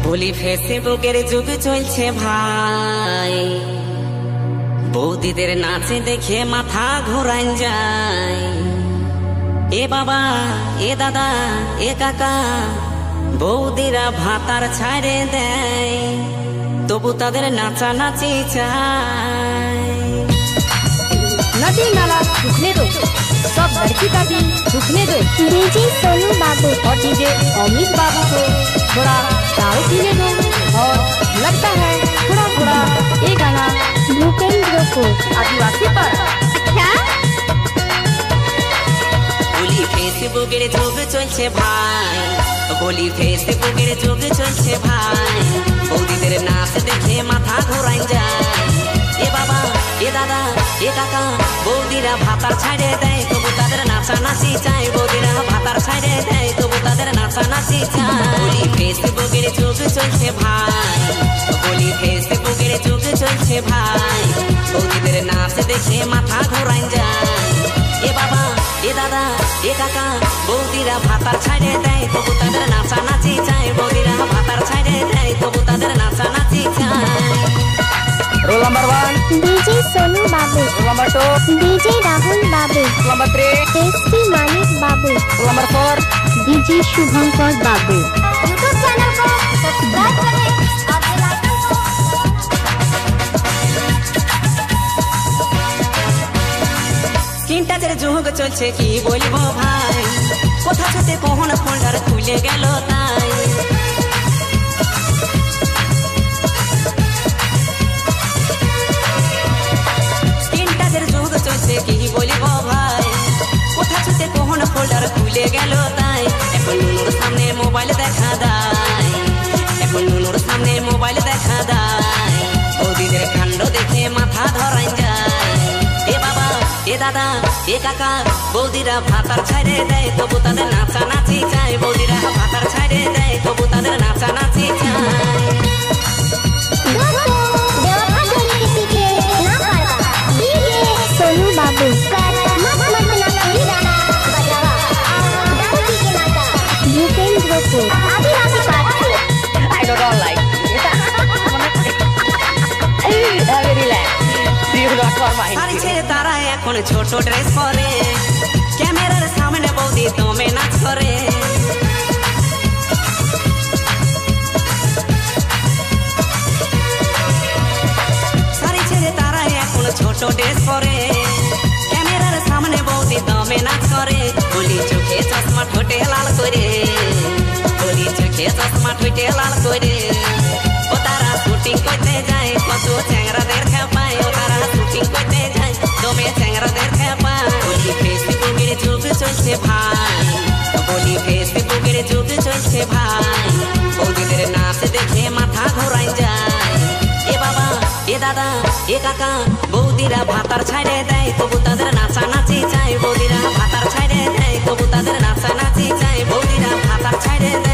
বলি ফেসবুকের যুগ চলছে ভাই, বৌদিদের নাচে দেখে মাথা ঘোরান যায়। এ বাবা, এ দাদা, এ কাকা, বৌদিরা ভাতার ছাড়ে দেয়, তবু তাদের নাচানাচি चाय। नदी नाला रुकने दो, सब लड़की का भी रुकने दो। डीजे सोनू बाबू और डीजे अमित बाबू को थोड़ा दारू पीने दो। और लगता है थोड़ा थोड़ा ये गाना भूपेंद्र को आदिवासी पर क्या বলি ফেসবুকের যুগ চলছে ভাই, বলি ফেসবুকের যুগ চলছে ভাই, বৌদিদের নাচ দেখে মাথা ঘোরান যায়। এ বাবা, এ দাদা, এ কাকা, বৌদিরা ভাতার ছাড়ে দেয়, তবু তাদের নাচানাচি চাই। বৌদিরা ভাতার ছাড়ে দেয়, তবু তাদের নাচানাচি চাই। বলি ফেসবুকের যুগ চলছে ভাই, বলি ফেসবুকের যুগ চলছে ভাই, বৌদিদের নাচ দেখে মাথা ঘোরান যায়। এ বাবা, এ দাদা, এ কাকা, বৌদিরা ভাতার ছাড়ে দেয়, তবু তাদের নাচানাচি চাই। বৌদিরা ভাতার ছাড়ে দেয়, তবু তাদের নাচানাচি চাই। रोल नंबर 1 डीजे सोनू बाबू, रोल नंबर 2 डीजे राहुल बाबू, रोल नंबर 3 एसपी मानिक बाबू, रोल नंबर 4 डीजे शुभंकर बाबू। यूट्यूब चैनल को सब्सक्राइब करें और बेल आइकन को স্ক্রিন টাচের যুগ চলছে কি বলবো ভাই, কোথা থেকে কোন ফোল্ডার খুলে গেল তাই। স্ক্রিন টাচের যুগ চলছে কি বলবো ভাই, কোথা থেকে কোন ফোল্ডার খুলে গেল তাই। এখন নুনুর সামনে মোবাইল দেখা দেয়, এখন নুনুর সামনে মোবাইল দেখা দেয়, বৌদিদের কাণ্ড দেখে মাথা ধরাই যায়। এ বাবা, এ দাদা, এ কাকা, বৌদিরা ভাতার ছাড়ে দেয়, তবু তাদের নাচানাচি চাই। বৌদিরা ভাতার ছাড়ে দেয়, তবু তাদের নাচানাচি চাই। सोनू बाबू भूपेंद्र को आदिवासी party. I don't like very relax you not for my sari ছেড়ে তারা এখন ছোট ড্রেস পরে, ক্যামেরার সামনে বৌদি দমে নাচ করে। শাড়ি ছেড়ে তারা এখন ছোট ড্রেস পরে, ক্যামেরার সামনে বৌদি দমে নাচ করে। বলি চোখে চশমা ঠোঁটে লাল করে, বলি চোখে চশমা ঠোঁটে লাল করে। ও তারা শুটিং করতে যায়, কত চ্যাংরাদের খেপায়। ও তারা শুটিং করতে যায়, দমে চ্যাংরাদের খেপায়। বলি ফেসবুকের যুগ চলছে ভাই, বলি ফেসবুকের যুগ চলছে ভাই, বৌদিদের নাচ দেখে মাথা ঘোরাই যায়। এ বাবা, এ দাদা, এ কাকা, বৌদিরা ভাতার ছাড়ে দেয়, তবু তাদের নাচানাচি চাই। বৌদিরা ভাতার ছাড়ে দেয়, তবু তাদের নাচানাচি চাই। বৌদিরা ভাতার ছাড়ে দেয়,